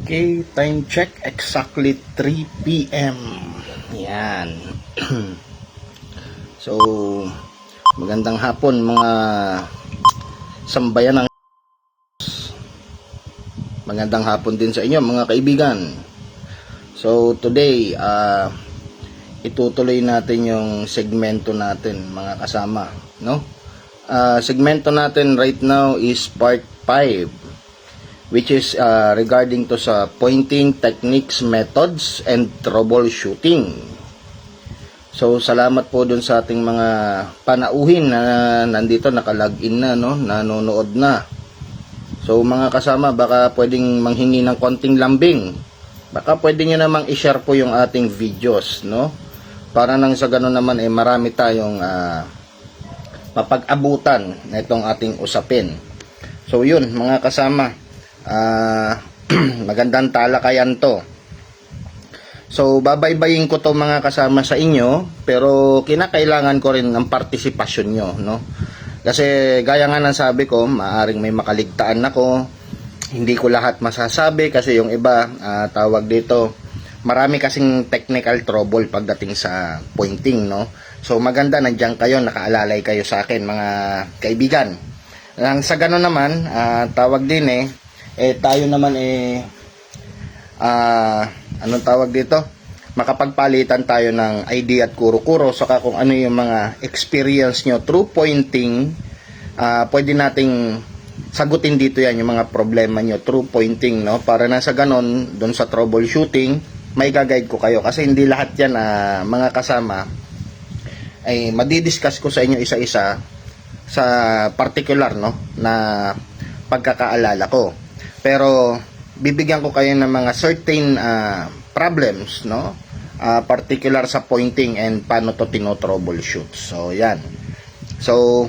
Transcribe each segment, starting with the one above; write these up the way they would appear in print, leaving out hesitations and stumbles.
Okay, time check exactly 3 p.m. Yan. So, magandang hapon mga sambayan ng magandang hapon din sa inyo mga kaibigan. So, today itutuloy natin yung segmento natin mga kasama, no? Segmento natin right now is part 5, which is regarding to sa pointing techniques, methods, and troubleshooting. So, salamat po dun sa ating mga panauhin na nandito, nakalagin na, no? Nanonood na. So, mga kasama, baka pwedeng manghingi ng konting lambing. Baka pwede nyo namang i-share po yung ating videos, no? Para nang sa ganun naman, marami tayong mapag-abutan na itong ating usapin. So, yun, mga kasama. Magandang talakayan to. So babaybayin ko to mga kasama sa inyo, pero kinakailangan ko rin ng partisipasyon nyo, no? Kasi gaya nga ng sabi ko, maaring may makaligtaan ako, hindi ko lahat masasabi kasi yung iba tawag dito, marami kasing technical trouble pagdating sa pointing, no? So maganda nandiyan kayo, nakaalalay kayo sa akin mga kaibigan. Sa gano'n naman, tawag din tayo naman anong tawag dito, makapagpalitan tayo ng idea at kuro-kuro saka kung ano yung mga experience nyo through pointing. Pwede nating sagutin dito yan yung mga problema nyo through pointing, no? Para na sa ganon, dun sa troubleshooting may gaguide ko kayo kasi hindi lahat yan mga kasama ay madidiscuss ko sa inyo isa-isa sa particular, no, na pagkakaalala ko. Pero bibigyan ko kayo ng mga certain problems, no? Particular sa pointing and paano to tino-troubleshoot. So, yan. So,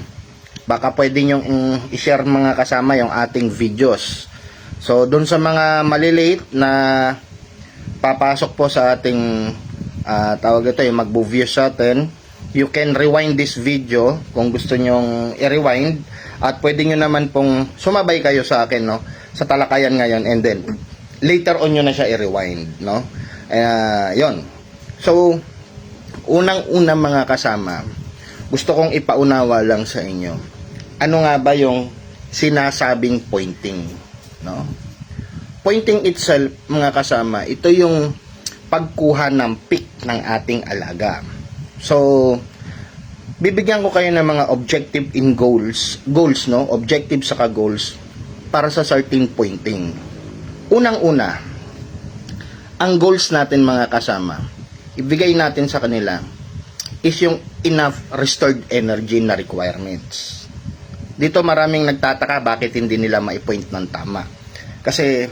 baka pwede nyo i-share mga kasama yung ating videos. So, dun sa mga malilate na papasok po sa ating tawag ito, yung mag-view sa atin, you can rewind this video kung gusto nyong i-rewind at pwede nyo naman pong sumabay kayo sa akin, no, sa talakayan ngayon, and then later on nyo na siya i-rewind, no? Yon. So, unang-una mga kasama, gusto kong ipaunawa lang sa inyo. Ano nga ba yung sinasabing pointing, no? Pointing itself, mga kasama, ito yung pagkuha ng pick ng ating alaga. So, bibigyan ko kayo ng mga objective in goals, no? Objective saka goals para sa certain pointing. Unang-una, ang goals natin mga kasama, ibigay natin sa kanila is yung enough restored energy na requirements. Dito maraming nagtataka bakit hindi nila ma-point ng tama. Kasi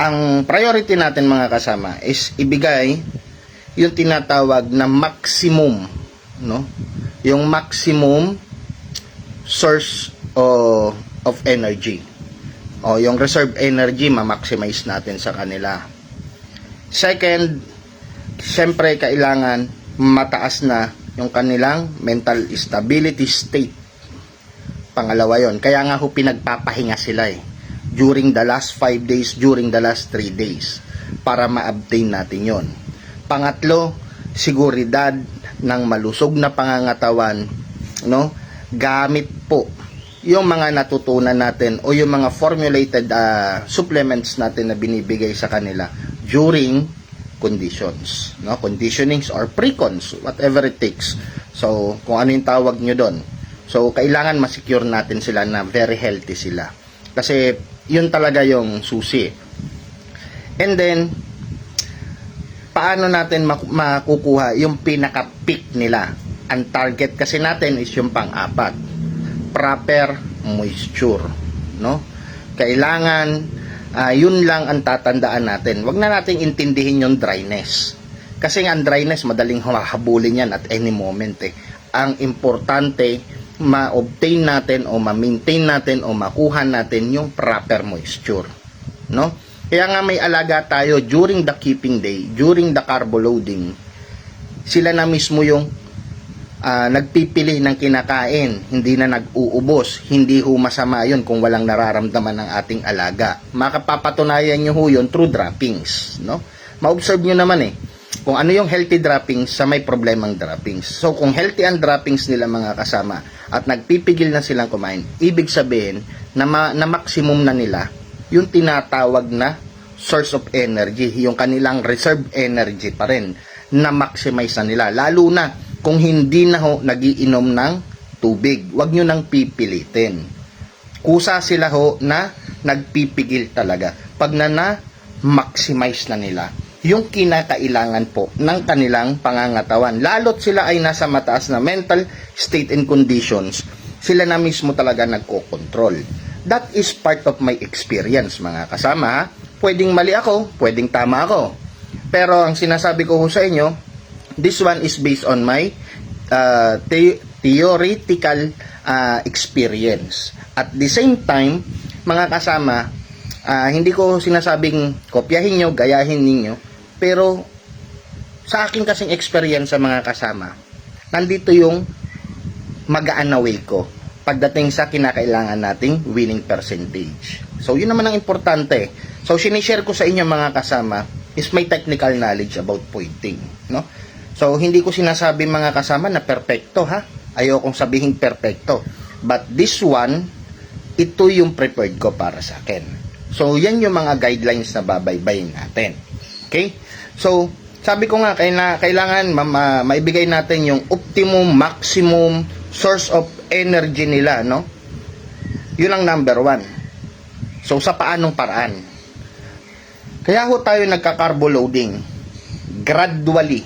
ang priority natin mga kasama is ibigay yung tinatawag na maximum, no? Yung maximum source of energy. O yung reserve energy, ma-maximize natin sa kanila. Second, siyempre kailangan mataas na yung kanilang mental stability state. Pangalawa yon. Kaya nga pinagpapahinga sila during the last 5 days, during the last 3 days para ma-obtain natin yon. Pangatlo, seguridad ng malusog na pangangatawan, no? Gamit po yung mga natutunan natin o yung mga formulated supplements natin na binibigay sa kanila during conditions, no? Conditionings or precons, whatever it takes. So, kung ano yung tawag nyo doon. So, kailangan ma-secure natin sila na very healthy sila. Kasi, yun talaga yung susi. And then, paano natin makukuha yung pinaka-peak nila? Ang target kasi natin is yung pang-apat. Proper moisture, no? Kailangan yun lang ang tatandaan natin. Huwag na nating intindihin yung dryness. Kasi ang dryness madaling hahabulin yan at any moment Ang importante ma-obtain natin o ma-maintain natin o makuha natin yung proper moisture, no? Kaya nga may alaga tayo during the keeping day, during the carbo loading. Sila na mismo yung nagpipili ng kinakain, hindi na nag-uubos, hindi ho masama yun kung walang nararamdaman ng ating alaga. Makapapatunayan nyo ho yun through droppings, no? Ma-observe nyo naman kung ano yung healthy droppings sa may problemang droppings. So, kung healthy ang droppings nila mga kasama at nagpipigil na silang kumain, ibig sabihin na, na maximum na nila yung tinatawag na source of energy, yung kanilang reserve energy pa rin, na maximize na nila. Lalo na kung hindi na ho nagiinom ng tubig. Huwag nyo nang pipilitin. Kusa sila ho na nagpipigil talaga. Pag na-maximize na nila yung kinakailangan po ng kanilang pangangatawan. Lalo't sila ay nasa mataas na mental state and conditions, sila na mismo talaga nagko-control. That is part of my experience, mga kasama. Pwedeng mali ako, pwedeng tama ako. Pero ang sinasabi ko ho sa inyo, this one is based on my theoretical experience. At the same time, mga kasama, hindi ko sinasabing kopyahin nyo, gayahin ninyo, pero sa akin kasing experience sa mga kasama, nandito yung magaan na way ko pagdating sa kinakailangan nating winning percentage. So, yun naman ang importante. So, sinishare ko sa inyo mga kasama is my technical knowledge about pointing, no? So, hindi ko sinasabi mga kasama na perfecto, ha? Ayokong sabihin perfecto. But this one, ito yung prepared ko para sa akin. So, yan yung mga guidelines na babaybayin natin. Okay? So, sabi ko nga, kailangan maibigay natin yung optimum, maximum source of energy nila, no? Yun ang number one. So, sa paanong paraan? Kaya ho tayo nagka-carbo loading. Gradually,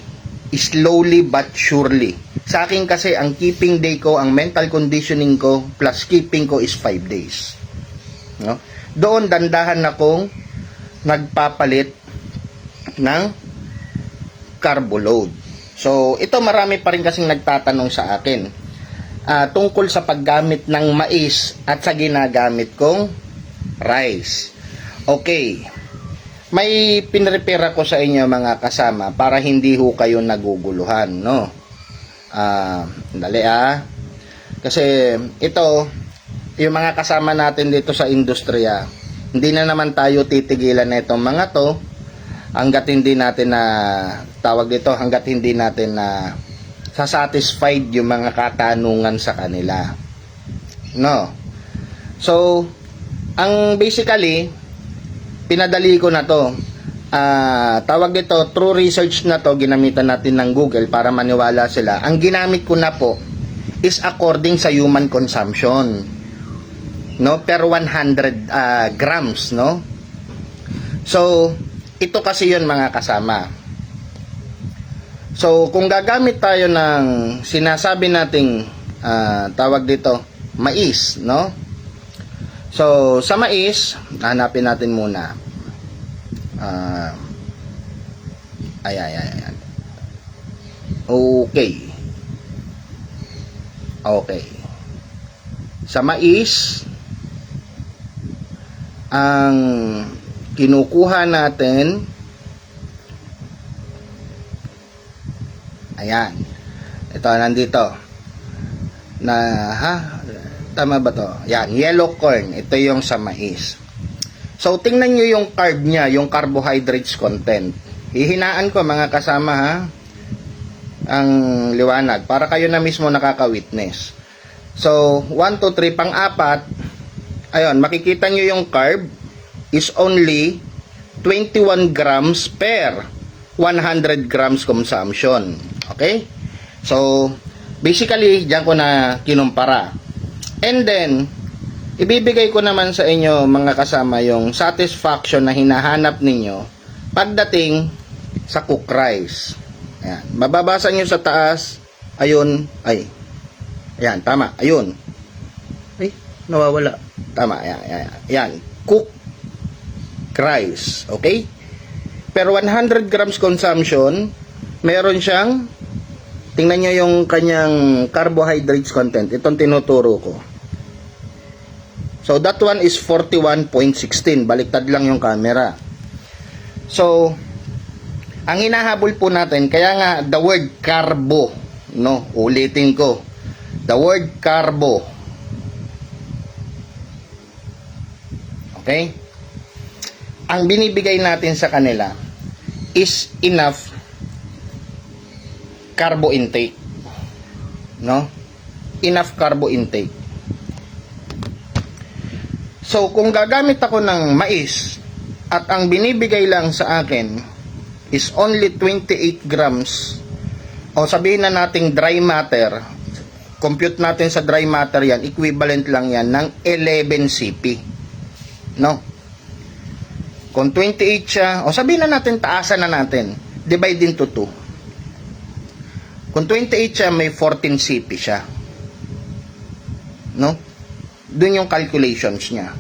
slowly but surely. Sa akin kasi, ang keeping day ko, ang mental conditioning ko, plus keeping ko is 5 days. No? Doon, dandahan akong nagpapalit ng carbo load. So, ito marami pa rin kasing nagtatanong sa akin tungkol sa paggamit ng mais at sa ginagamit kong rice. Okay. May pinrepare ko sa inyo mga kasama para hindi ho kayo naguguluhan, no? Dali Kasi ito, yung mga kasama natin dito sa industriya, hindi na naman tayo titigilan na itong mga to hanggat hindi natin na hanggat hindi natin na satisfied yung mga katanungan sa kanila. No? So, ang basically, pinadali ko na to. Tawag dito, true research na to, ginamitan natin ng Google para maniwala sila. Ang ginamit ko na po is according sa human consumption. No? Per 100 grams, no? So, ito kasi yun mga kasama. So, kung gagamit tayo ng sinasabi nating tawag dito, mais, no? So, sa mais, hanapin natin muna. Ayan. Okay. Okay. Sa mais, ang kinukuha natin, ayan. Ito, nandito. Tama ba to? Yan, yellow corn. Ito yung sa mais. So, tingnan nyo yung carb niya, yung carbohydrates content. Hihinaan ko mga kasama ang liwanag para kayo na mismo nakaka-witness. So, 1, 2, 3, pang-apat, ayun, makikita nyo yung carb is only 21 grams per 100 grams consumption. Okay? So, basically, diyan ko na kinumpara. And then, ibibigay ko naman sa inyo mga kasama yung satisfaction na hinahanap ninyo pagdating sa cook rice. Ayan. Mababasa nyo sa taas. Ayun. Ayan, tama. Ayun. Nawawala. Tama. Ayan. Cook rice. Okay? Pero 100 grams consumption, meron siyang, tingnan nyo yung kanyang carbohydrates content. Itong tinuturo ko. So, that one is 41.16. Baliktad lang yung camera. So, ang hinahabol po natin, kaya nga the word carbo, no? Ulitin ko. The word carbo. Okay? Ang binibigay natin sa kanila is enough carbo intake. No? Enough carbo intake. So, kung gagamit ako ng mais at ang binibigay lang sa akin is only 28 grams o sabihin na nating dry matter, compute natin sa dry matter yan, equivalent lang yan ng 11 CP. No? Kung 28 siya, o sabihin na natin, taasan na natin, divide into 2. Kung 28 siya, may 14 CP siya. No? Doon yung calculations niya.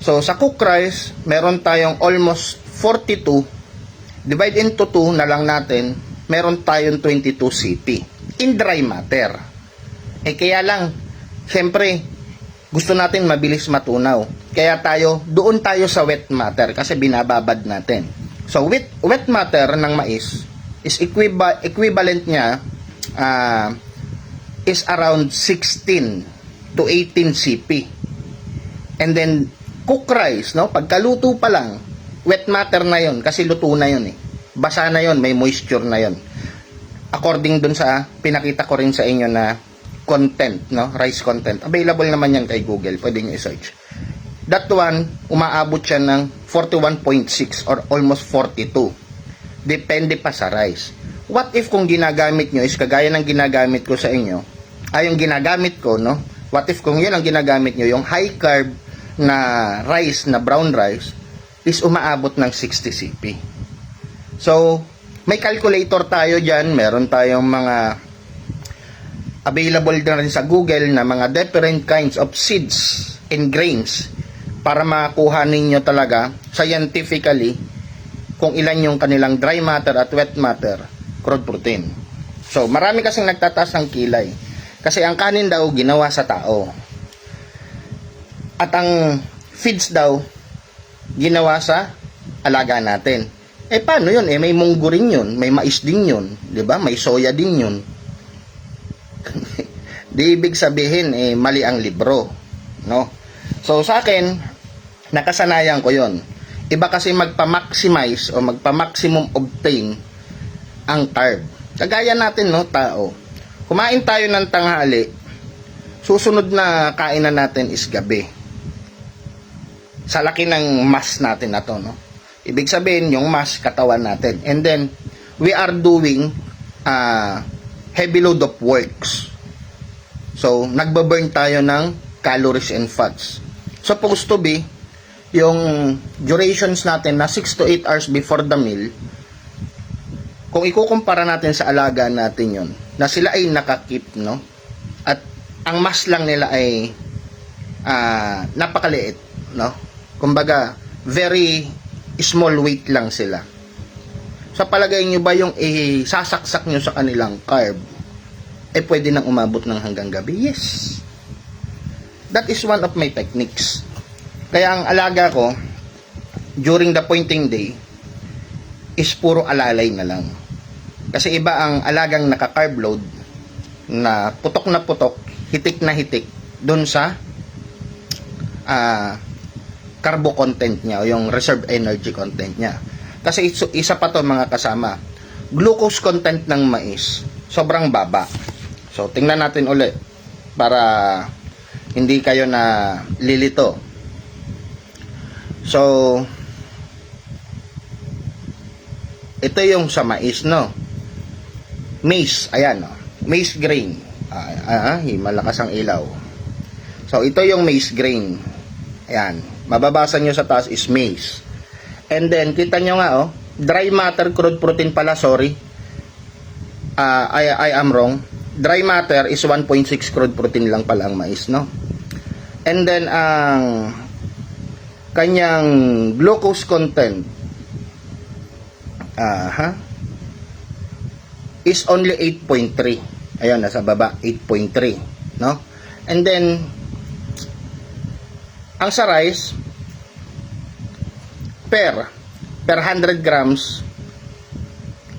So, sa cook rice, meron tayong almost 42. Divide into 2 na lang natin, meron tayong 22 CP. In dry matter. Kaya lang, syempre, gusto natin mabilis matunaw. Kaya doon tayo sa wet matter kasi binababad natin. So, wet matter ng mais is equivalent niya is around 16 to 18 CP. And then, cook rice, no? Pagkaluto pa lang, wet matter na yon kasi luto na yon eh. Basa na yon, may moisture na yon. According dun sa, pinakita ko rin sa inyo na content, no? Rice content. Available naman yan kay Google. Pwede nyo i-search. That one, umaabot siya ng 41.6 or almost 42. Depende pa sa rice. What if kung ginagamit nyo is kagaya ng ginagamit ko sa inyo, yung ginagamit ko, no? What if kung yun ang ginagamit nyo, yung high carb na rice, na brown rice, is umaabot ng 60 CP. So, may calculator tayo dyan. Meron tayong mga available na rin sa Google na mga different kinds of seeds and grains para makuha ninyo talaga scientifically kung ilan yung kanilang dry matter at wet matter crude protein. So, marami kasing nagtataas ng kilay. Kasi ang kanin daw ginawa sa tao. At ang feeds daw ginawa sa alaga natin. Paano yun? May munggo rin yun, may mais din yun, 'di ba? May soya din yun. Di ibig sabihin mali ang libro, no? So sa akin, nakasanayan ko 'yon. Iba kasi magpa-maximize o magpa-maximum obtain ang carb. Kagaya natin, no, tao. Kumain tayo ng tanghali, susunod na kainan natin is gabi. Sa laki ng mass natin na to, no? Ibig sabihin, yung mass, katawan natin. And then, we are doing heavy load of works. So, nagbaburn tayo ng calories and fats. Supposed to be, yung durations natin na 6 to 8 hours before the meal, kung ikukumpara natin sa alaga natin yon, na sila ay nakakip, no? At ang mass lang nila ay napakaliit, no? Kumbaga, very small weight lang sila. Sa palagay nyo ba yung sasaksak nyo sa kanilang carb, pwede nang umabot ng hanggang gabi? Yes. That is one of my techniques. Kaya ang alaga ko, during the pointing day, is puro alalay na lang. Kasi iba ang alagang naka-carb load, na putok, hitik na hitik, dun sa carbo content niya o yung reserve energy content niya. Kasi isa pa to mga kasama, glucose content ng mais sobrang baba. So tingnan natin uli para hindi kayo na lilito. So ito yung sa mais, no? Maize, ayan, no? Maize grain. Malakas ang ilaw. So ito yung maize grain. Ayan, mababasa nyo sa taas is maize. And then, kita nyo nga, dry matter crude protein pala, sorry. I am wrong. Dry matter is 1.6 crude protein lang pala ang mais, no? And then, ang kanyang glucose content is only 8.3. Ayan, nasa baba, 8.3, no? And then, ang sa rice, per 100 grams,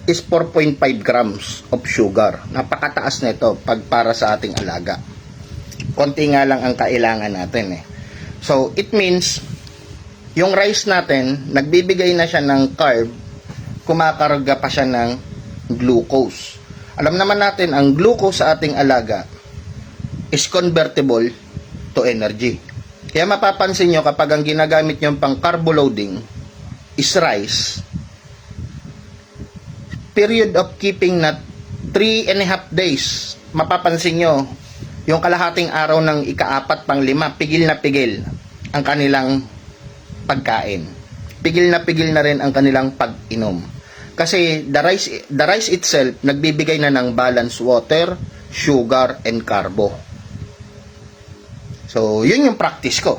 is 4.5 grams of sugar. Napakataas na ito pag para sa ating alaga. Konti nga lang ang kailangan natin eh. So, it means, yung rice natin, nagbibigay na siya ng carb, kumakarga pa siya ng glucose. Alam naman natin, ang glucose sa ating alaga is convertible to energy. Kaya mapapansin nyo kapag ang ginagamit nyo pang carbo loading is rice, period of keeping na 3.5 days, mapapansin nyo, yung kalahating araw ng ika-4 pang 5, pigil na pigil ang kanilang pagkain. Pigil na rin ang kanilang pag-inom. Kasi the rice itself, nagbibigay na ng balanced water, sugar, and carbo. So, yun yung practice ko.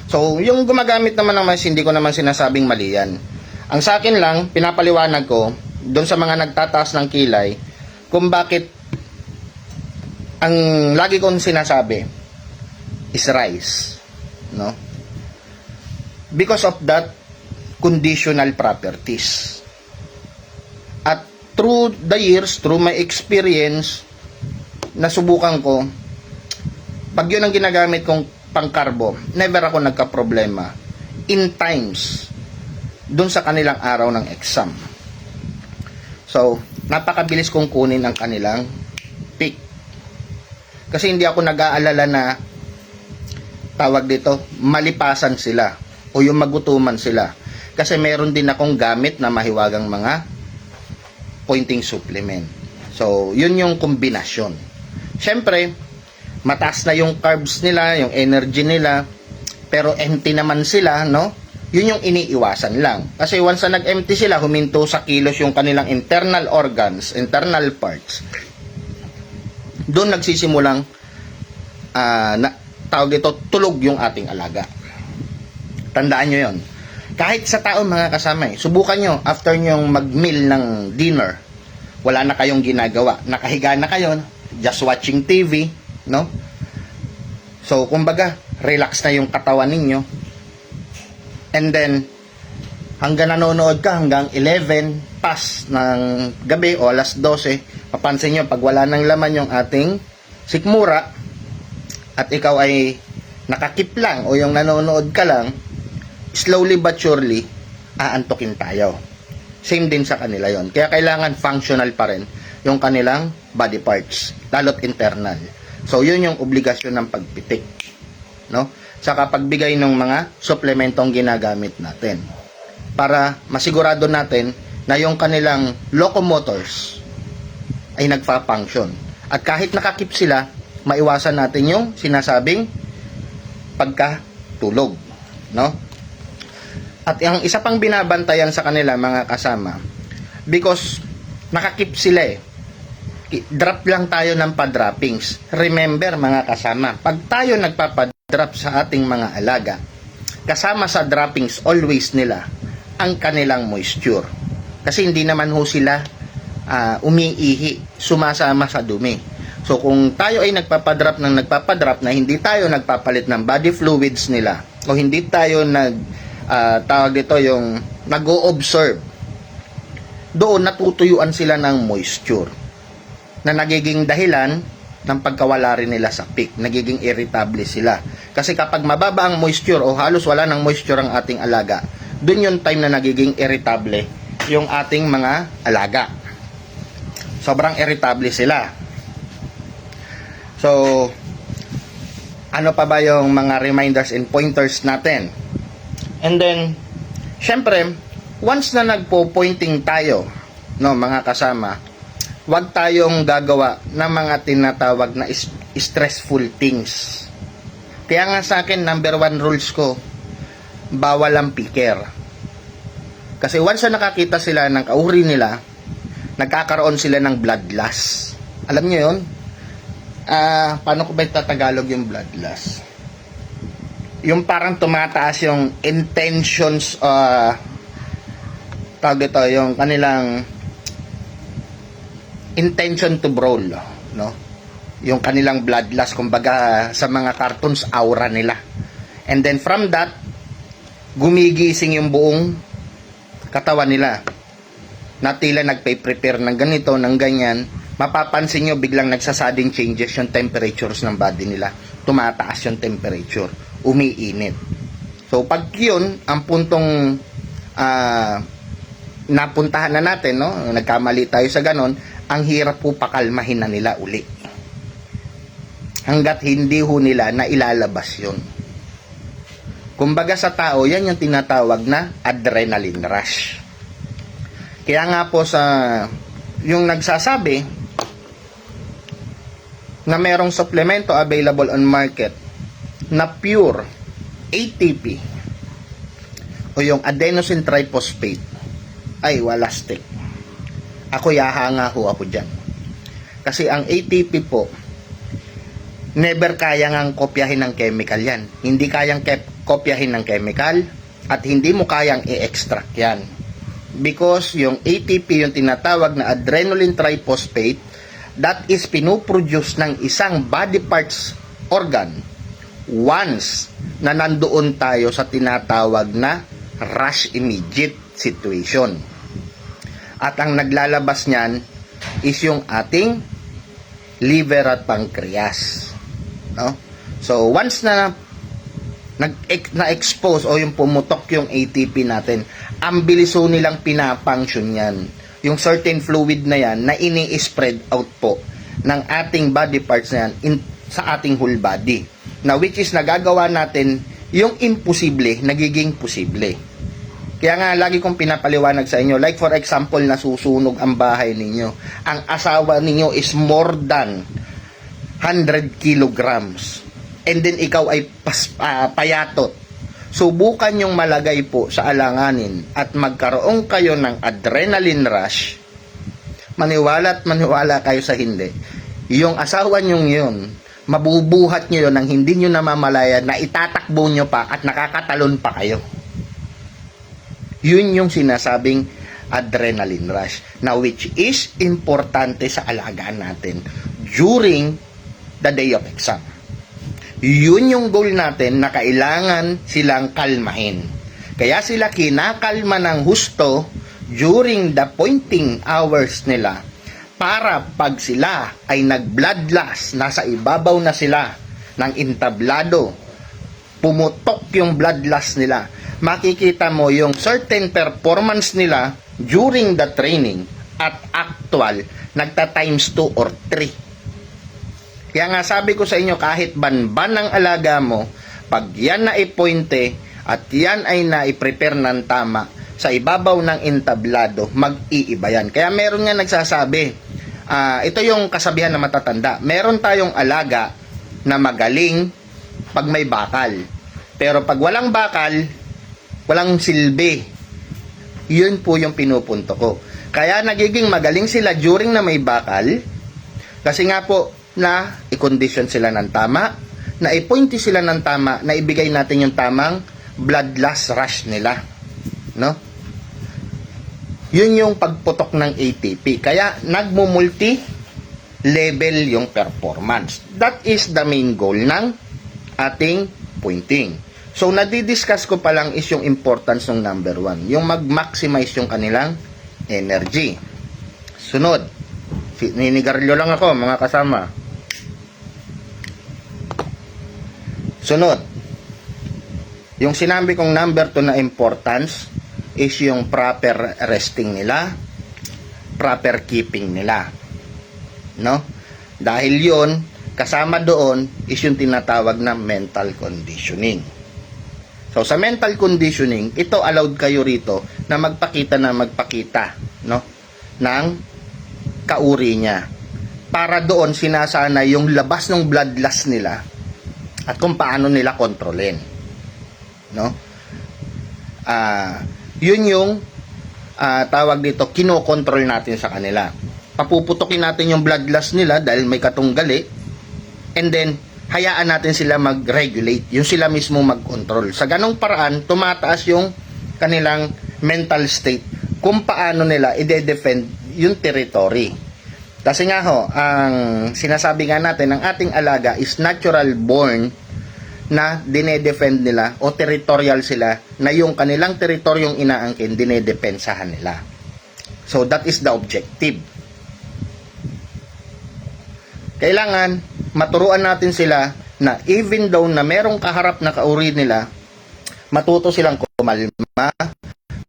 So, yung gumagamit naman ng mais, hindi ko naman sinasabing mali yan. Ang sa akin lang, pinapaliwanag ko, doon sa mga nagtataas ng kilay, kung bakit ang lagi kong sinasabi is rice, no? Because of that conditional properties. At through the years, through my experience, nasubukan ko, pag yun ang ginagamit kong pangkarbo, never ako nagka-problema in times doon sa kanilang araw ng exam. So, napakabilis kong kunin ang kanilang peak. Kasi hindi ako nag-aalala na tawag dito, malipasan sila o yung magutuman sila. Kasi meron din akong gamit na mahiwagang mga pointing supplement. So, yun yung kombinasyon. Siyempre, mataas na yung carbs nila, yung energy nila, pero empty naman sila, no? Yun yung iniiwasan lang. Kasi once na nag-empty sila, huminto sa kilos yung kanilang internal organs, internal parts. Doon nagsisimulang tawag ito, tulog yung ating alaga. Tandaan nyo yon. Kahit sa tao mga kasama, subukan nyo, after nyo mag-meal ng dinner, wala na kayong ginagawa. Nakahiga na kayo, just watching TV, no? So, kumbaga, relax na yung katawan ninyo. And then, hanggang nanonood ka, hanggang 11 pas ng gabi o alas 12, papansin nyo, pag wala nang laman yung ating sikmura, at ikaw ay nakakip lang o yung nanonood ka lang, slowly but surely, aantukin tayo. Same din sa kanila yon. Kaya kailangan functional pa rin yung kanilang body parts, lalo't internal. So, yun yung obligasyon ng pagpitik, no? Saka pagbigay ng mga suplementong ginagamit natin para masigurado natin na yung kanilang locomotors ay nagfa-function. At kahit nakakip sila, maiwasan natin yung sinasabing pagkatulog, no? At ang isa pang binabantayan sa kanila mga kasama, because nakakip sila drop lang tayo ng pa-droppings. Remember mga kasama, pag tayo nagpapadrop sa ating mga alaga, kasama sa droppings always nila ang kanilang moisture. Kasi hindi naman ho sila umiihi, sumasama sa dumi. So kung tayo ay nagpapadrop na hindi tayo nagpapalit ng body fluids nila o hindi tayo tawag dito yung nag-o-observe, doon natutuyuan sila ng moisture na nagiging dahilan ng pagkawala rin nila sa peak. Nagiging irritable sila. Kasi kapag mababa ang moisture o halos wala ng moisture ang ating alaga, dun yung time na nagiging irritable yung ating mga alaga. Sobrang irritable sila. So, ano pa ba yung mga reminders and pointers natin? And then, syempre, once na nagpo-pointing tayo, no, mga kasama, huwag tayong gagawa ng mga tinatawag na stressful things. Kaya nga sa akin, number 1 rules ko, bawal ang picker. Kasi once na nakakita sila ng kauri nila, nagkakaroon sila ng blood loss. Alam nyo yun? Paano ko ba itatagalog yung blood loss? Yung parang tumataas yung intentions, tawag ito, yung kanilang intention to brawl, no? Yung kanilang blood loss, kumbaga sa mga cartoons, aura nila. And then from that, gumigising yung buong katawan nila. na tila nagpe-prepare ng ganito, ng ganyan, mapapansin nyo biglang nagsasading changes yung temperatures ng body nila. Tumataas yung temperature, umiinit. So pag yun, ang puntong napuntahan na natin, no? Nagkamali tayo sa ganon, ang hirap po pakalmahin na nila uli. Hanggat hindi ho nila na ilalabas yun. Kumbaga sa tao, yan yung tinatawag na adrenaline rush. Kaya nga po sa yung nagsasabi na merong suplemento available on market na pure ATP o yung adenosine triphosphate ay wala stick. Ako yahanga ho ako dyan. Kasi ang ATP po, never kaya ngang kopyahin ng chemical yan. Hindi kayang kopyahin ng chemical at hindi mo kayang i-extract yan. Because yung ATP, yung tinatawag na adrenaline triphosphate, that is pinuproduce ng isang body parts organ once na nandoon tayo sa tinatawag na rush immediate situation. At ang naglalabas niyan is yung ating liver at pancreas. No? So once na na-expose o yung pumutok yung ATP natin, ang biliso nilang pinapunction yan. Yung certain fluid na yan na ini-spread out po ng ating body parts na yan sa ating whole body. Na which is nagagawa natin yung imposible, nagiging posible. Kaya nga lagi kong pinapaliwanag sa inyo, like for example, nasusunog ang bahay ninyo. Ang asawa ninyo is more than 100 kilograms. And then ikaw ay payatot. Subukan yung malagay po sa alanganin at magkaroon kayo ng adrenaline rush. Maniwala at maniwala kayo sa hindi. Yung asawa nyong yun, mabubuhat nyo yun nang hindi nyo namamalaya na itatakbo nyo pa at nakakatalon pa kayo. Yun yung sinasabing adrenaline rush na which is importante sa alagaan natin during the day of exam. Yun yung goal natin na kailangan silang kalmahin. Kaya sila kinakalma ng husto during the pointing hours nila para pag sila ay nag-blood loss, nasa ibabaw na sila ng entablado, pumutok yung blood loss nila, makikita mo yung certain performance nila during the training at actual nagta times 2 or 3. Kaya nga sabi ko sa inyo, kahit banban ng alaga mo, pag yan na ipointe at yan ay na-prepare ng tama sa ibabaw ng entablado, mag-iiba yan. Kaya meron nga nagsasabi, ito yung kasabihan na matatanda, meron tayong alaga na magaling pag may bakal. Pero pag walang bakal, walang silbi. Yun po yung pinupunto ko. Kaya nagiging magaling sila during na may bakal, kasi nga po, na i-condition sila ng tama, na i-pointy sila ng tama, na ibigay natin yung tamang blood loss rush nila. No? Yun yung pagputok ng ATP. Kaya nagmumulti level yung performance. That is the main goal ng ating pointing. So, nadidiscuss ko pa lang is yung importance ng number 1. Yung mag-maximize yung kanilang energy. Sunod. Ninigarilyo lang ako, mga kasama. Sunod, yung sinabi kong number 2 na importance is yung proper resting nila, proper keeping nila. No? Dahil yon kasama doon is yung tinatawag na mental conditioning. So sa mental conditioning, ito allowed kayo rito na magpakita no, ng kauri niya. Para doon sinasana yung labas ng blood loss nila at kung paano nila kontrolin. No? Yun yung tawag dito, kinokontrol natin sa kanila. Papuputokin natin yung blood loss nila dahil may katunggali, and then hayaan natin sila mag-regulate, yung sila mismo mag-control. Sa ganong paraan, tumataas yung kanilang mental state kung paano nila i-defend yung territory. Kasi nga ho, ang sinasabi nga natin, ang ating alaga is natural born na dinedefend nila o territorial sila na yung kanilang teritoryong inaangkin, dinedepensahan nila. So that is the objective. Kailangan maturuan natin sila na even though na merong kaharap na kauri nila, matuto silang kumalma,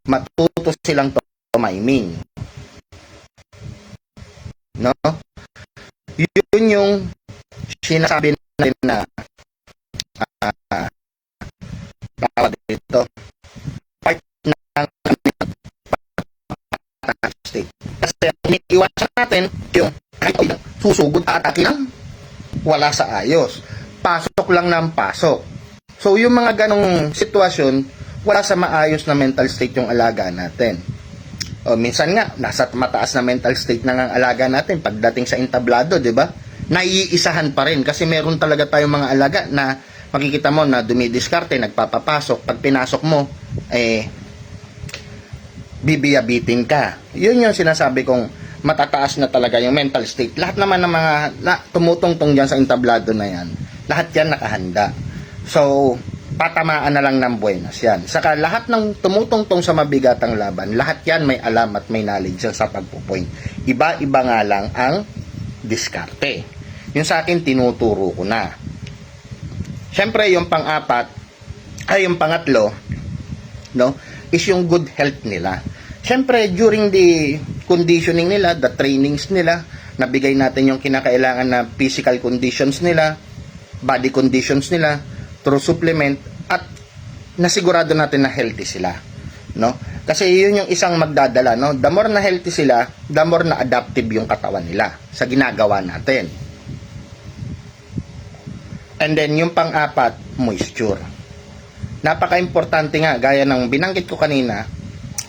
matuto silang tumiming. No? Yun yung sinasabi natin na tawag dito, part ng state. Kasi iniiwasan natin yung susugod at atake lang, wala sa ayos. Pasok lang ng pasok. So, yung mga ganong sitwasyon, wala sa maayos na mental state yung alaga natin. O, minsan nga, nasa mataas na mental state na ang alaga natin pagdating sa entablado, di ba? Naiisahan pa rin kasi meron talaga tayong mga alaga na makikita mo na dumidiskarte, nagpapapasok. Pag pinasok mo, bibiyabitin ka. Yun yung sinasabi kong matataas na talaga yung mental state. Lahat naman ng mga tumutungtong dyan sa entablado na yan, lahat yan nakahanda. So, patamaan na lang ng buenas yan. Saka lahat ng tumutungtong sa mabigatang laban, lahat yan may alam at may knowledge sa pagpupoint. Iba-iba nga lang ang diskarte. Yung sa akin, tinuturo ko na. Siyempre, yung yung pangatlo, no, is yung good health nila. Siyempre, during the conditioning nila, the trainings nila, nabigay natin yung kinakailangan na physical conditions nila, body conditions nila, through supplement, at nasigurado natin na healthy sila. No? Kasi yun yung isang magdadala. No? The more na healthy sila, the more na adaptive yung katawan nila sa ginagawa natin. And then, yung pang-apat, moisture. Napaka-importante nga, gaya ng binanggit ko kanina,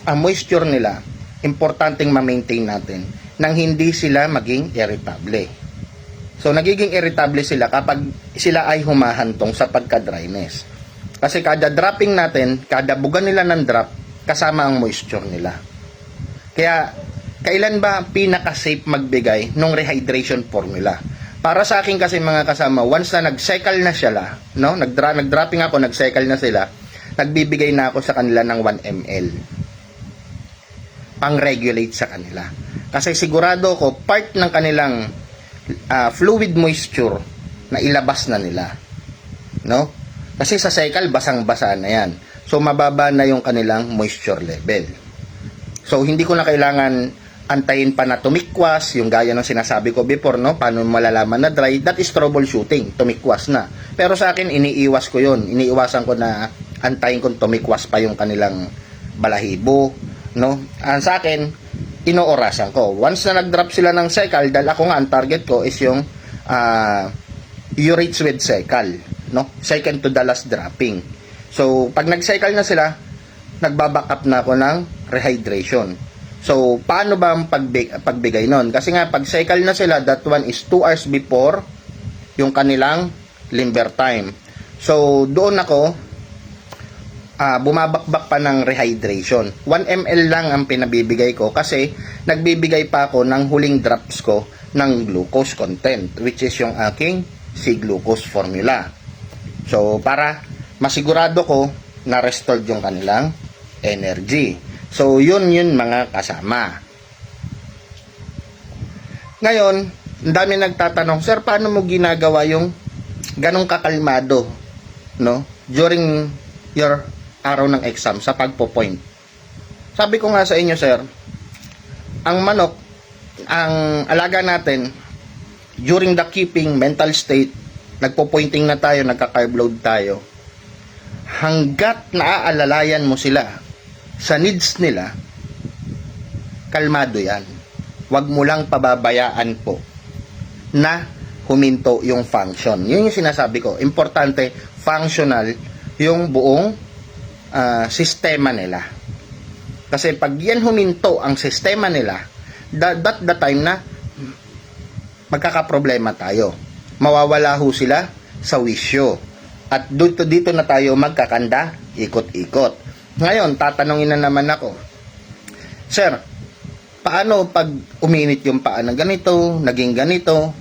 ang moisture nila, importanteng ma-maintain natin nang hindi sila maging irritable. So, nagiging irritable sila kapag sila ay humahantong sa pagka-dryness. Kasi kada dropping natin, kada buga nila ng drop, kasama ang moisture nila. Kaya, kailan ba pinaka-safe magbigay ng rehydration formula? Para sa akin kasi mga kasama, once na nag-cycle na sila, no? Nag-dropping ako, nag-cycle na sila, nagbibigay na ako sa kanila ng 1 ml. Pang-regulate sa kanila. Kasi sigurado ko, part ng kanilang fluid moisture na ilabas na nila. No? Kasi sa cycle, basang-basa na yan. So, mababa na yung kanilang moisture level. So, hindi ko na kailangan antayin pa na tumikwas, yung gaya ng sinasabi ko before, no? Paano malalaman na dry? That is troubleshooting. Tumikwas na. Pero sa akin, iniiwas ko yun. Iniiwasan ko na antayin kung tumikwas pa yung kanilang balahibo, no? Sa akin, inoorasan ko. Once na nag-drop sila ng cycle, dahil ako nga, ang target ko is yung urates with cycle, no? Second to the last dropping. So, pag nag-cycle na sila, nagbaback up na ako ng rehydration. So, paano ba ang pagbigay nun? Kasi nga, pag cycle na sila, that one is 2 hours before yung kanilang limber time. So, doon ako, bumabakbak pa ng rehydration. 1 ml lang ang pinabibigay ko kasi nagbibigay pa ako ng huling drops ko ng glucose content, which is yung aking C-glucose formula. So, para masigurado ko na restored yung kanilang energy. So, yun mga kasama. Ngayon, ang dami nagtatanong, Sir, paano mo ginagawa yung ganong kakalmado, no? During your araw ng exam, sa pagpo-point. Sabi ko nga sa inyo, Sir, ang manok, ang alaga natin, during the keeping mental state, nagpo-pointing na tayo, nagka-carb load tayo, hanggat naaalalayan mo sila sa needs nila, kalmado yan. Huwag mo lang pababayaan po na huminto yung function. Yun yung sinasabi ko. Importante, functional yung buong sistema nila. Kasi pag yan huminto ang sistema nila, that the time na magkakaproblema tayo. Mawawala ho sila sa wisyo. At dito na tayo magkakanda, ikot-ikot. Ngayon, tatanungin na naman ako, Sir, paano pag uminit yung paa ng ganito, naging ganito?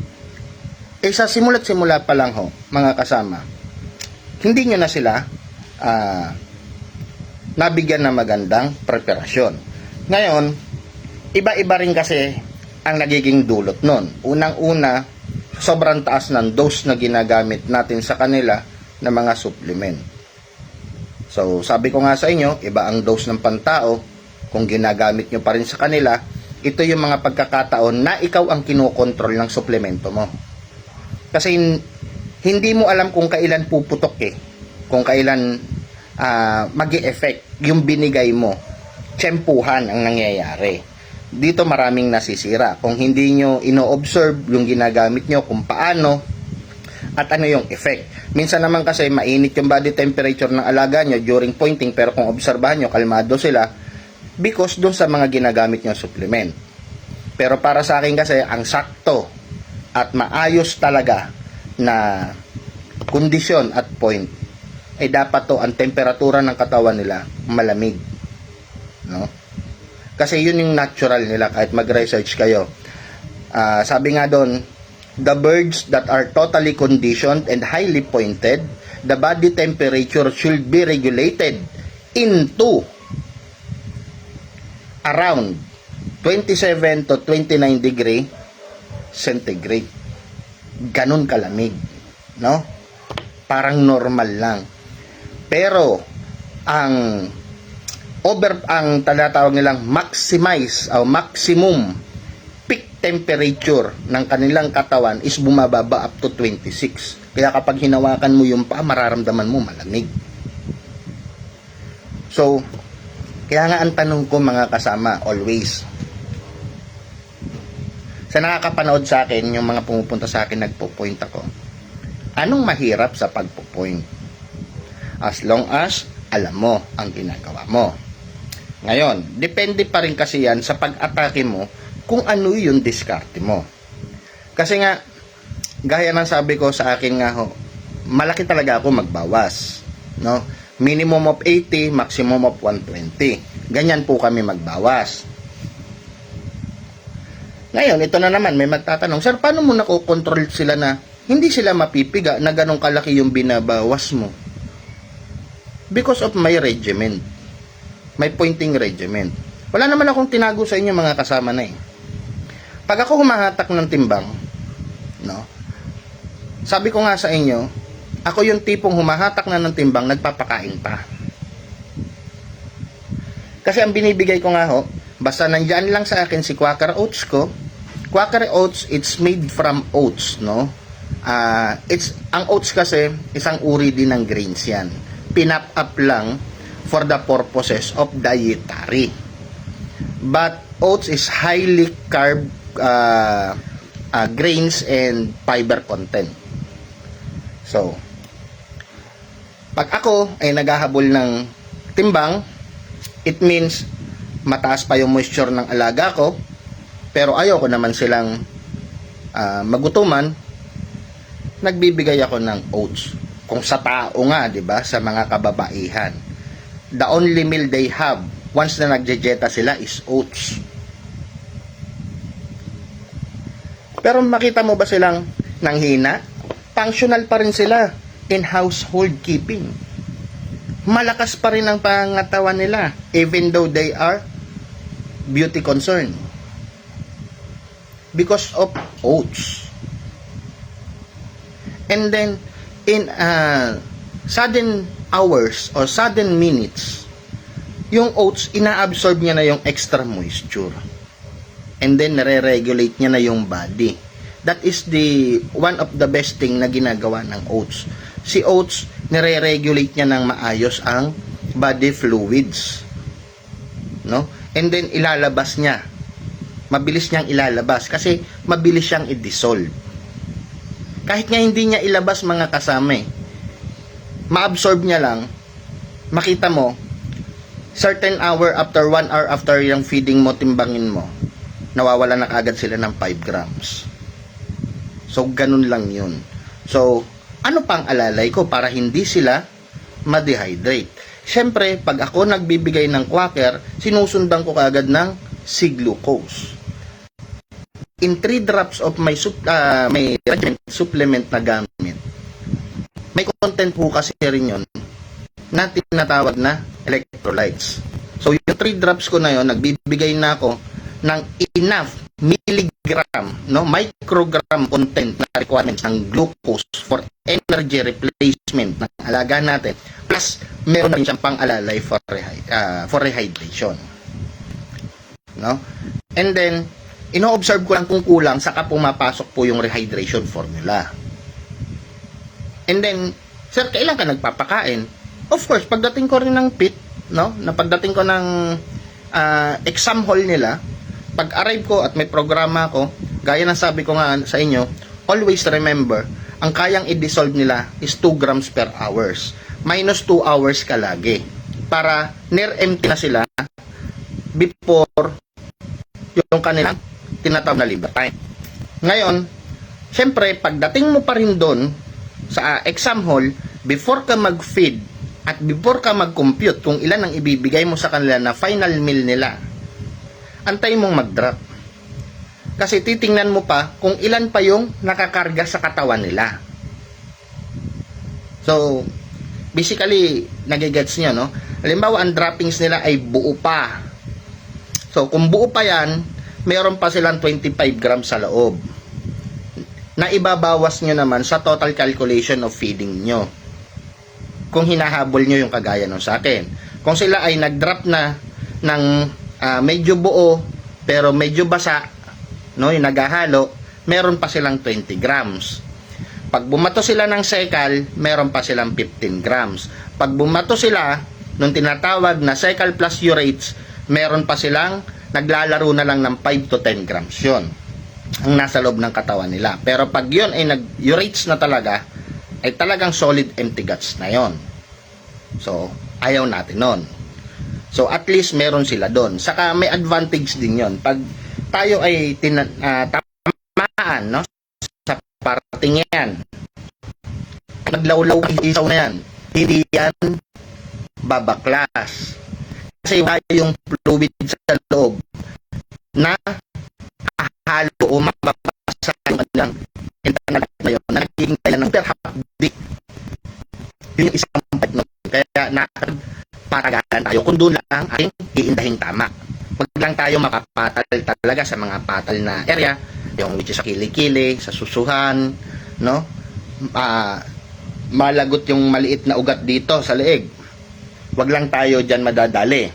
Sa simula't-simula pa lang ho, mga kasama, hindi nyo na sila nabigyan ng magandang preparasyon. Ngayon, Iba-iba rin kasi ang nagiging dulot nun. Unang-una, sobrang taas ng dose na ginagamit natin sa kanila na mga supplement. So, sabi ko nga sa inyo, iba ang dose ng pantao. Kung ginagamit nyo pa rin sa kanila, ito yung mga pagkakataon na ikaw ang kinokontrol ng suplemento mo. Kasi hindi mo alam kung kailan puputok kung kailan mag-e-effect yung binigay mo. Tsempuhan ang nangyayari. Dito maraming nasisira. Kung hindi nyo ino-observe yung ginagamit nyo, kung paano at ano yung effect. Minsan naman kasi mainit yung body temperature ng alaga nyo during pointing, pero kung obserbahan nyo, kalmado sila because dun sa mga ginagamit nyo supplement. Pero para sa akin kasi, ang sakto at maayos talaga na kondisyon at point ay dapat to ang temperatura ng katawan nila malamig, no? Kasi yun yung natural nila. Kahit mag-research kayo, sabi nga doon, the birds that are totally conditioned and highly pointed, the body temperature should be regulated into around 27 to 29 degree centigrade. Ganun kalamig, no? Parang normal lang. Pero ang tinatawag nilang maximize o maximum peak temperature ng kanilang katawan is bumababa up to 26. Kaya kapag hinawakan mo yung paa, mararamdaman mo malamig. So, kaya nga ang tanong ko mga kasama, always, sa nakakapanood sa akin, yung mga pumupunta sa akin, nagpo-point ako, anong mahirap sa pagpo-point? As long as alam mo ang ginagawa mo. Ngayon, depende pa rin kasi yan sa pag-atake mo kung ano yung diskarte mo. Kasi nga, gaya ng sabi ko sa akin nga ho, malaki talaga ako magbawas, no? Minimum of 80, maximum of 120. Ganyan po kami magbawas. Ngayon, ito na naman, may magtatanong, sir, paano mo nakokontrol sila na hindi sila mapipiga na ganong kalaki yung binabawas mo? Because of my regimen. My pointing regimen. Wala naman akong tinago sa inyo mga kasama na Pag ako humahatak ng timbang, no? Sabi ko nga sa inyo, ako yung tipong humahatak na ng timbang, nagpapakain pa. Kasi ang binibigay ko nga ho, basta nandyan lang sa akin si Quaker Oats ko. Quaker Oats, it's made from oats, no? Ang oats kasi, isang uri din ng grains yan. Pinap up lang for the purposes of dietary. But oats is highly carb grains and fiber content. So, pag ako ay naghahabol ng timbang, it means mataas pa yung moisture ng alaga ko, pero ayoko naman silang magutuman, nagbibigay ako ng oats. Kung sa tao nga, 'di ba, sa mga kababaihan, the only meal they have once na nagjejeta sila is oats. Pero makita mo ba silang nanghina? Functional pa rin sila in household keeping. Malakas pa rin ang pangatawan nila even though they are beauty concern. Because of oats. And then in sudden hours or sudden minutes, yung oats, ina-absorb niya na yung extra moisture. And then, nare-regulate niya na yung body. That is the one of the best thing na ginagawa ng oats. Si oats, nare-regulate niya ng maayos ang body fluids. No? And then, ilalabas niya. Mabilis niyang ilalabas kasi mabilis siyang i-dissolve. Kahit nga hindi niya ilabas mga kasama ma-absorb niya lang, makita mo, certain hour after 1 hour after yung feeding mo, timbangin mo, nawawala na agad sila ng 5 grams. So, ganun lang yun. So, ano pang alalay ko para hindi sila ma-dehydrate? Siyempre, pag ako nagbibigay ng Quaker, sinusundan ko kaagad ng C-glucose. In 3 drops of my supplement na gamit, may content po kasi rin yun na tinatawag na electrolytes. So, yung 3 drops ko na yun, nagbibigay na ako ng enough milligram, no, microgram content na requirements ng glucose for energy replacement ng alaga natin, plus meron na rin siyang pang-alalay for rehydration, no? And then ino-observe ko lang kung kulang, saka pumapasok po yung rehydration formula. And then, sir, kailan ka nagpapakain? Of course, pagdating ko rin ng pit, no, na pagdating ko ng exam hall nila, pag arrive ko at may programa ko, gaya ng sabi ko nga sa inyo, always remember, ang kayang i-dissolve nila is 2 grams per hours. Minus 2 hours ka lagi. Para near empty na sila before yung kanilang tinatawag na liver time. Ngayon, syempre, pagdating mo pa rin doon sa exam hall, before ka mag-feed at before ka mag-compute kung ilan ang ibibigay mo sa kanila na final meal nila, antay mong mag-drop. Kasi titingnan mo pa kung ilan pa yung nakakarga sa katawan nila. So, basically, nagigets nyo, no? Halimbawa, ang droppings nila ay buo pa. So, kung buo pa yan, mayroon pa silang 25 grams sa loob na ibabawas nyo naman sa total calculation of feeding nyo kung hinahabol nyo yung kagaya nung sa akin. Kung sila ay nag-drop na ng medyo buo pero medyo basa, no, yung naghahalo, meron pa silang 20 grams. Pag bumato sila ng sekal, meron pa silang 15 grams. Pag bumato sila nung tinatawag na sekal plus urates, meron pa silang naglalaro na lang ng 5 to 10 grams yon ang nasa loob ng katawan nila. Pero pag yon ay nag-urates na talaga, ay talagang solid empty guts na yon. So, ayaw natin nun. So, at least meron sila doon. Saka may advantage din yon. Pag tayo ay tamaan, no, sa parting yan, naglawlaw ang isaw na yan, hindi yan babaklas. Kasi yung fluid sa loob na halo o mababasa yung kanilang internal na yun, na nagiging tayo ng perhapdi. Yun yung isang part nun. Kaya nakapatagalan tayo kung doon lang ating iindahin tama. Huwag lang tayo makapatal talaga sa mga patal na area, yung which is sa kilikili, sa susuhan, no? Malagot yung maliit na ugat dito sa leeg. Wag lang tayo dyan madadali.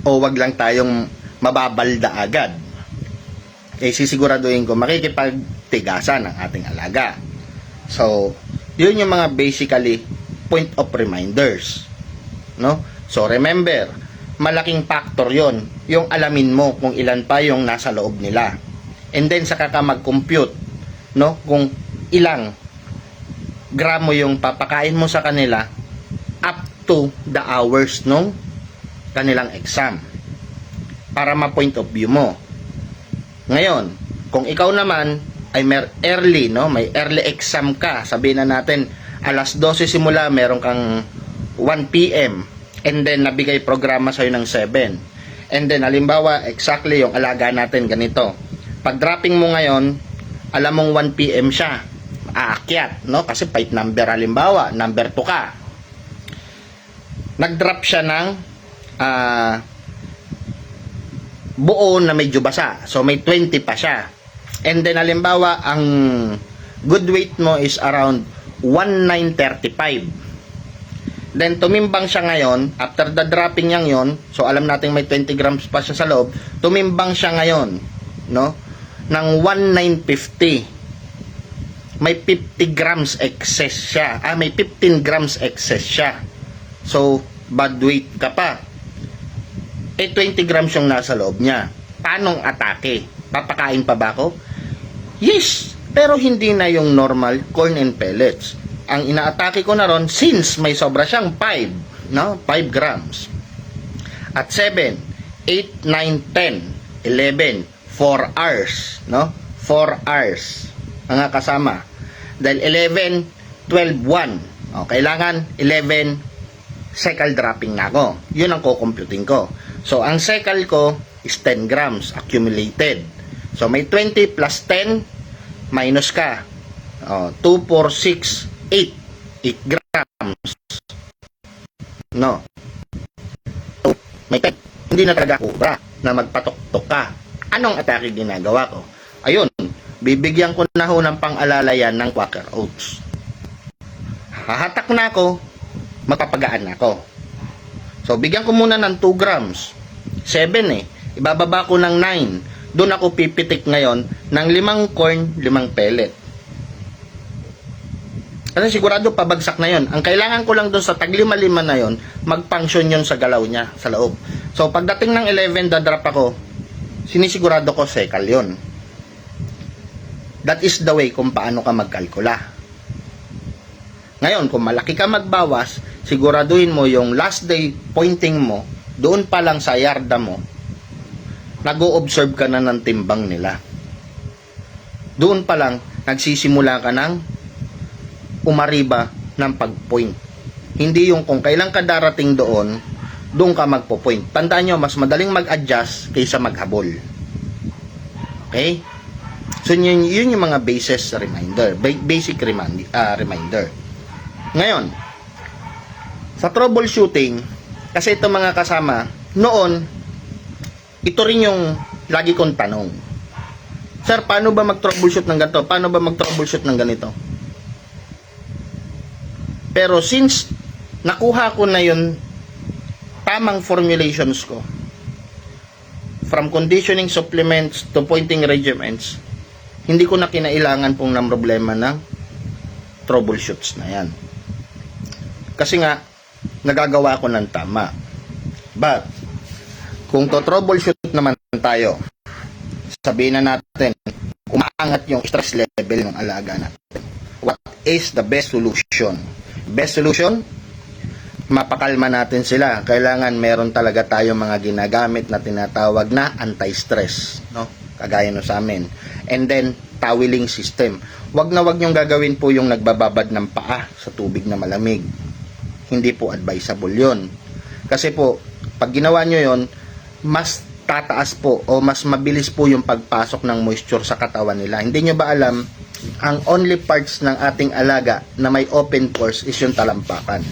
O wag lang tayong mababalda agad. Eh, sisiguraduhin ko makikipagtigasan ang ating alaga. So, yun yung mga basically point of reminders. No? So, remember, malaking factor yon yung alamin mo kung ilan pa yung nasa loob nila. And then, saka ka mag-compute, no? Kung ilang gramo yung papakain mo sa kanila up to the hours nung kanilang exam para ma-point of view mo. Ngayon, kung ikaw naman ay early, no, may early exam ka, sabihin na natin alas 12 simula, meron kang 1 PM and then nabigay programa sa'yo ng 7, and then halimbawa exactly yung alaga natin ganito, pag dropping mo ngayon, alam mong 1 PM siya aakyat, no, kasi fight number, halimbawa number 2 ka, nag-drop siya ng buo na medyo basa. So, may 20 pa siya. And then, halimbawa, ang good weight mo is around 1935. Then, tumimbang siya ngayon, after the dropping niyang yon, so, alam natin may 20 grams pa siya sa loob, tumimbang siya ngayon, no, ng 1950. May 50 grams excess siya. May 15 grams excess siya. So, bad weight ka pa. 20 grams yung nasa loob niya. Paanong atake? Papakain pa ba ako? Yes, pero hindi na yung normal corn and pellets. Ang inaatake ko na ron, since may sobra siyang 5, no? 5 grams. At 7, 8, 9, 10, 11, 4 hours, no? 4 hours. Mga kasama. Dahil 11, 12, 1. Kailangan 11 cycle dropping na ako. Yun ang kukomputing ko. So, ang cycle ko is 10 grams accumulated. So, may 20 plus 10 minus ka. 2, 4, 6, 8. 8 grams. No. So, may 10. Hindi na talaga kubra. na magpatuktok ka. Anong atake ginagawa ko? Ayun, bibigyan ko na ho ng pang-alala yan ng Quaker Oats. Hahatak na ako, mapapagaan na ako. So, bigyan ko muna ng 2 grams. 7 eh. Ibababa ko ng 9. Doon ako pipitik ngayon ng 5 corn, 5 pellet. Kasi sigurado pabagsak na yon. Ang kailangan ko lang doon sa tag 5-5 na yon, mag-function yon sa galaw niya, sa loob. So, pagdating ng 11, dadrop ako, sinisigurado ko sekal yon. That is the way kung paano ka magkalkula. Ngayon, kung malaki ka magbawas, siguraduhin mo yung last day pointing mo, doon pa lang sa yarda mo, nag-o-observe ka na ng timbang nila. Doon pa lang, nagsisimula ka ng umariba ng pag-point. Hindi yung kung kailan ka darating doon, doon ka magpo-point. Tandaan nyo, mas madaling mag-adjust kaysa maghabol. Okay? So, yun yung mga basic reminder. Ngayon, sa troubleshooting, kasi ito mga kasama, noon, ito rin yung lagi kong tanong. Sir, paano ba mag-troubleshoot ng ganito? Paano ba mag-troubleshoot ng ganito? Pero since nakuha ko na yun, tamang formulations ko, from conditioning supplements to pointing regimens, hindi ko na kinailangan pong ng problema ng troubleshoots na yan. Kasi nga, nagagawa ko ng tama. But, kung to troubleshoot naman tayo, sabihin na natin, umaangat yung stress level ng alaga natin. What is the best solution? Best solution? Mapakalma natin sila. Kailangan meron talaga tayong mga ginagamit na tinatawag na anti-stress. No? Kagaya no sa amin. And then, toweling system. Wag na wag niyong gagawin po yung nagbababad ng paa sa tubig na malamig. Hindi po advisable yon. Kasi po, pag ginawa nyo yon, mas tataas po o mas mabilis po yung pagpasok ng moisture sa katawan nila. Hindi nyo ba alam, ang only parts ng ating alaga na may open pores is yung talampakan,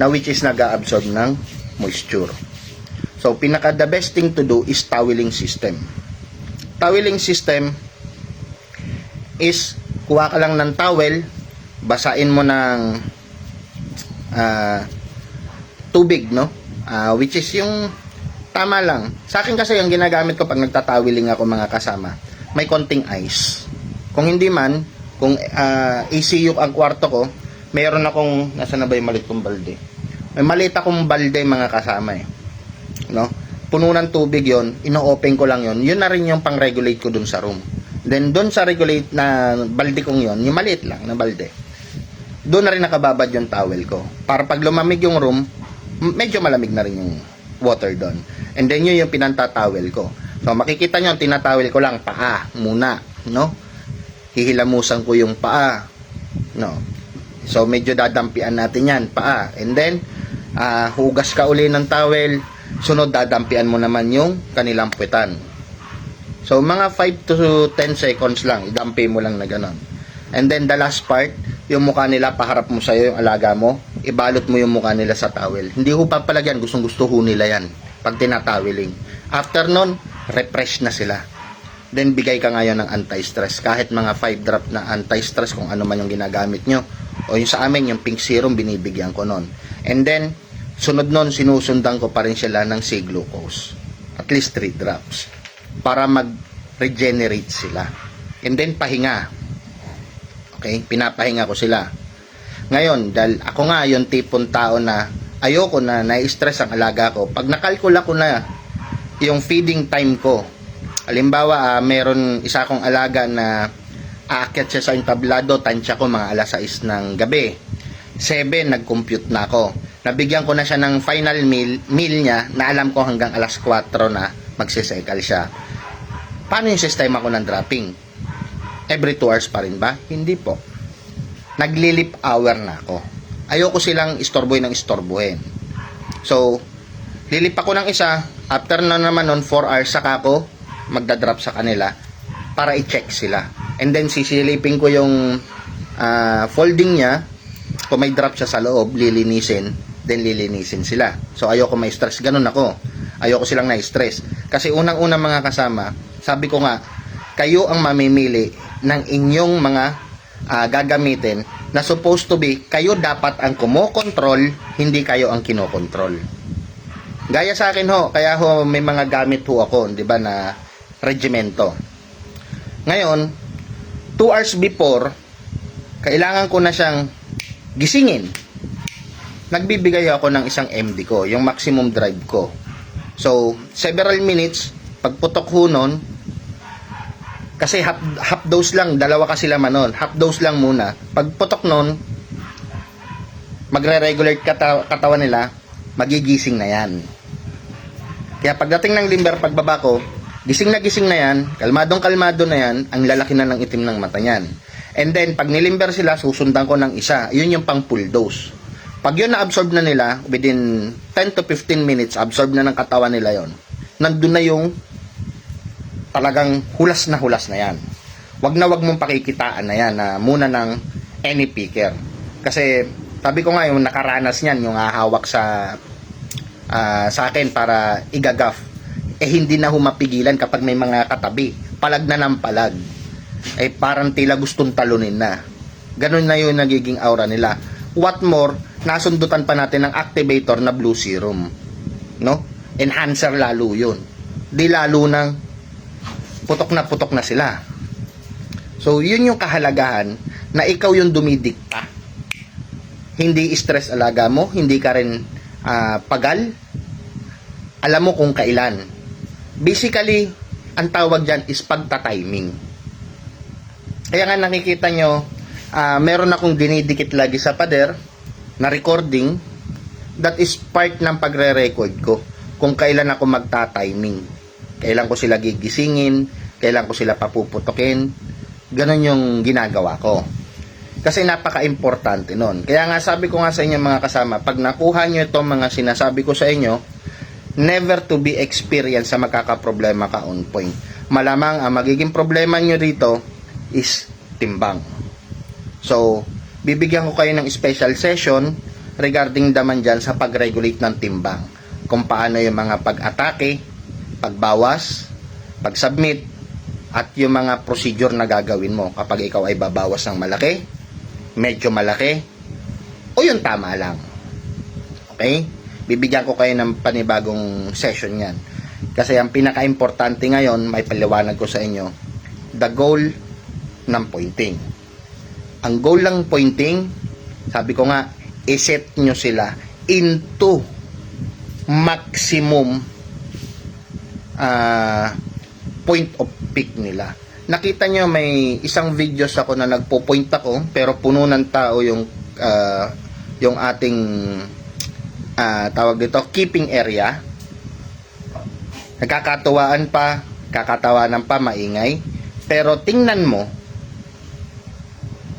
na which is nag-absorb ng moisture. So, the best thing to do is toweling system. Toweling system is, kuha ka lang ng towel, basain mo ng tubig, no? Which is yung tama lang. Sa akin kasi yung ginagamit ko pag nagtatawiling ako mga kasama, may konting ice. Kung hindi man, kung ACU ang kwarto ko, mayroon akong, nasa na ba yung maliit kong balde? May maliit akong balde mga kasama eh. No? Puno ng tubig yon, ino-open ko lang yon. Yun na rin yung pang-regulate ko dun sa room. Then dun sa regulate na balde kong yon, yung maliit lang na balde, doon na rin nakababad yung towel ko. Para pag lumamig yung room, medyo malamig na rin yung water doon. And then yun yung pinantatawel ko. So makikita nyo, tinatawel ko lang paa muna, no? Hihilamusan ko yung paa, no? So medyo dadampian natin yan, paa. And then, hugas ka uli ng towel, sunod dadampian mo naman yung kanilang puwetan. So mga 5 to 10 seconds lang, idampi mo lang na ganon. And then the last part, yung mukha nila, paharap mo sa'yo yung alaga mo, ibalot mo yung mukha nila sa towel. Hindi ho papalagyan, gustong gusto ho nila yan pag tinatawiling. After nun, refresh na sila. Then bigay ka ngayon ng anti-stress. Kahit mga 5 drop na anti-stress kung ano man yung ginagamit nyo. O yung sa amin, yung pink serum, binibigyan ko nun. And then, sunod nun, sinusundan ko pa rin sila ng C-glucose. At least 3 drops. Para mag-regenerate sila. And then, pahinga. Okay, pinapahinga ko sila. Ngayon, dahil ako nga yung tipong tao na ayoko na na-stress ang alaga ko. Pag nakalkula ko na yung feeding time ko, halimbawa, meron isa akong alaga na aakyat siya sa entablado, tansya ko mga alas 6 ng gabi. 7, nag-compute na ako. Nabigyan ko na siya ng final meal niya na alam ko hanggang alas 4 na magsicycle siya. Paano yung system ako ng dropping? Every 2 hours pa rin ba? Hindi po. Naglilip hour na ako. Ayoko silang istorbohin ng istorbohin. So, lilip ako ng isa, after na naman nun, 4 hours, saka ako magdadrop sa kanila para i-check sila. And then, sisilipin ko yung folding niya. Kung may drop siya sa loob, lilinisin. Then, lilinisin sila. So, ayoko may stress. Ganun ako. Ayoko silang na-stress. Kasi unang-unang mga kasama, sabi ko nga, kayo ang mamimili ng inyong mga gagamitin na supposed to be, kayo dapat ang kumokontrol, hindi kayo ang kinokontrol. Gaya sa akin ho, kaya ho may mga gamit ho ako, di ba, na regimento. Ngayon, 2 hours before, kailangan ko na siyang gisingin. Nagbibigay ako ng isang MD ko, yung maximum drive ko. So, several minutes, pagputok ho nun, kasi half dose lang, dalawa kasi laman nun, half dose lang muna. Pagputok nun, magre-regulate katawan nila, magigising na yan. Kaya pagdating ng limber, pagbaba ko, gising na yan, kalmadong-kalmado na yan, ang lalaki na ng itim ng mata niyan. And then, pag nilimber sila, susundan ko ng isa. Yun yung pang full dose. Pag yun na-absorb na nila, within 10 to 15 minutes, absorb na ng katawan nila yon. Nandun na yung talagang hulas na yan. Wag mong pakikitaan na yan na muna ng any picker. Kasi, sabi ko nga, yung nakaranas niyan, yung hahawak sa akin para igagaf, hindi na humapigilan kapag may mga katabi. Palag na ng palag. Parang tila gustong talunin na. Ganun na yung nagiging aura nila. What more, nasundutan pa natin ng activator na blue serum. No? Enhancer lalo yun. Di lalo nang putok na sila. So, yun yung kahalagahan na ikaw yung dumidikta. Hindi stress alaga mo, hindi ka rin pagal. Alam mo kung kailan. Basically, ang tawag dyan is pagta-timing. Kaya nga nakikita nyo, meron akong dinidikit lagi sa pader na recording. That is part ng pagre-record ko. Kung kailan ako magta-timing. Kailan ko sila gigisingin, kailan ko sila papuputokin. Ganon yung ginagawa ko. Kasi napaka-importante nun. Kaya nga sabi ko nga sa inyo mga kasama, pag nakuha nyo itong mga sinasabi ko sa inyo, never to be experience sa magkakaproblema ka on point. Malamang ang magiging problema nyo dito is timbang. So, bibigyan ko kayo ng special session regarding naman dyan sa pag-regulate ng timbang. Kung paano yung mga pag-atake, pagbawas, pag-submit, at yung mga procedure na gagawin mo kapag ikaw ay babawas ng malaki, medyo malaki, o yung tama lang. Okay? Bibigyan ko kayo ng panibagong session yan. Kasi ang pinaka-importante ngayon, may paliwanag ko sa inyo, the goal ng pointing. Ang goal ng pointing, sabi ko nga, iset nyo sila into maximum point of peak nila. Nakita nyo may isang videos ako na nagpo-point ako, pero puno ng tao yung ating tawag dito, keeping area. Nagkakatuwaan pa, kakatawanan pa, maingay. Pero tingnan mo,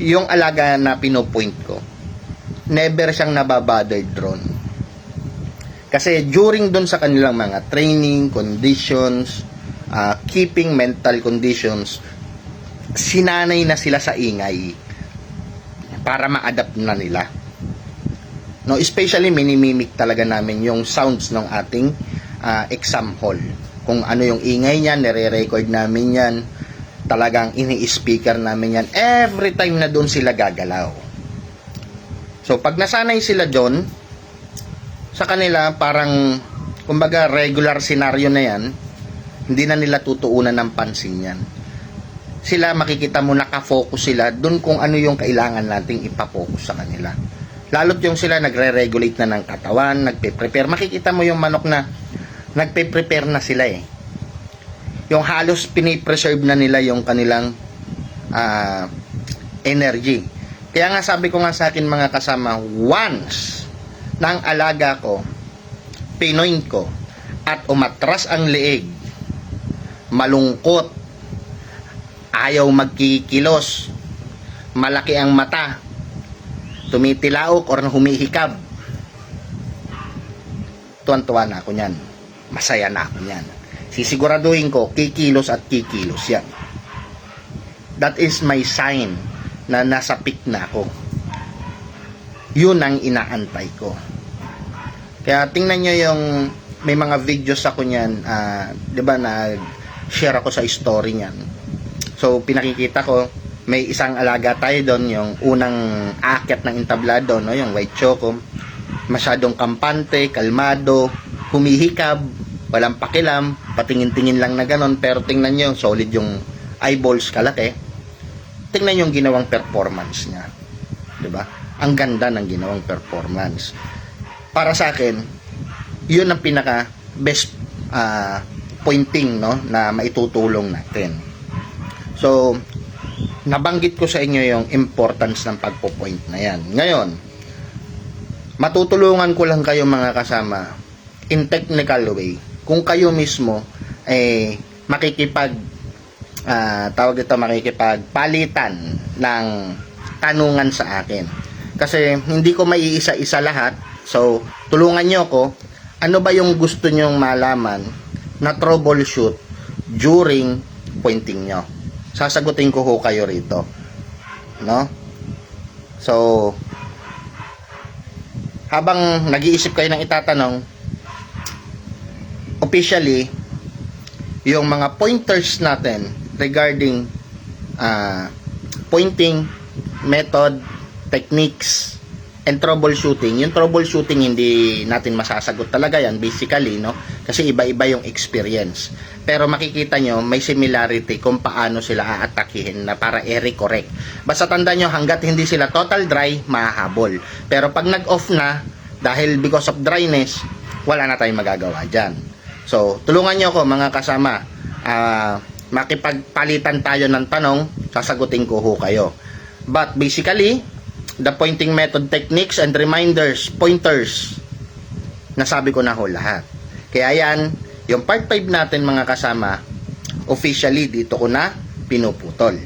yung alaga na pinopoint ko, never siyang nababother drone. Kasi during dun sa kanilang mga training, conditions, keeping mental conditions, sinanay na sila sa ingay para ma-adapt na nila. No, especially minimimic talaga namin yung sounds ng ating exam hall. Kung ano yung ingay niyan, nire-record namin yan. Talagang ini-speaker namin yan every time na doon sila gagalaw. So, pag nasanay sila doon, sa kanila parang, kumbaga, regular scenario na yan, hindi na nila tutuunan ng pansin yan. Sila, makikita mo, nakafocus sila doon kung ano yung kailangan nating ipapokus sa kanila. Lalo't yung sila nagre-regulate na ng katawan, nagpe-prepare. Makikita mo yung manok na nagpe-prepare na sila eh. Yung halos pinipreserve na nila yung kanilang energy. Kaya nga sabi ko nga sa akin mga kasama, once ng alaga ko, pinoint ko, at umatras ang leeg, malungkot, ayaw magkikilos, malaki ang mata, tumitilaok or humihikab, tuwan-tuwa na ako niyan. Masaya na ako niyan. Sisiguraduhin ko, kikilos at kikilos yan. That is my sign na nasa peak na ako. Yun ang inaantay ko. Kaya tingnan nyo yung may mga videos ako niyan, 'di ba, nag-share ako sa story niyan. So pinakikita ko, may isang alaga tayo doon, yung unang aakyat ng entablado, no, yung white choco. Masyadong kampante, kalmado, humihikab, walang pakialam, patingin-tingin lang na ganon, pero tingnan nyo, solid yung eyeballs, kalaki. Tingnan yung ginawang performance niya. 'Di ba? Ang ganda ng ginawang performance. Para sa akin, yun ang pinaka best pointing, no, na maitutulong natin. So, nabanggit ko sa inyo yung importance ng pagpo-point na yan. Ngayon, matutulungan ko lang kayo mga kasama in technical way. Kung kayo mismo makikipagpalitan ng tanungan sa akin. Kasi hindi ko maiisa-isa lahat. So, tulungan nyo ko. Ano ba yung gusto nyong malaman na troubleshoot during pointing nyo? Sasagutin ko ho kayo rito. No? So, habang nag-iisip kayo ng itatanong, officially, yung mga pointers natin regarding pointing, method, techniques, and troubleshooting. Yung troubleshooting hindi natin masasagot talaga yan basically, no? Kasi iba-iba yung experience. Pero makikita nyo may similarity kung paano sila aatakihin na para i-recorrect. Basta tanda nyo, hanggat hindi sila total dry, mahahabol. Pero pag nag-off na, dahil because of dryness, wala na tayong magagawa dyan. So, tulungan nyo ako mga kasama. Makipagpalitan tayo ng tanong, sasagutin ko ho kayo. But basically, the pointing method techniques and reminders, pointers, nasabi ko na ho lahat. Kaya yan, yung part 5 natin mga kasama, officially dito ko na pinuputol.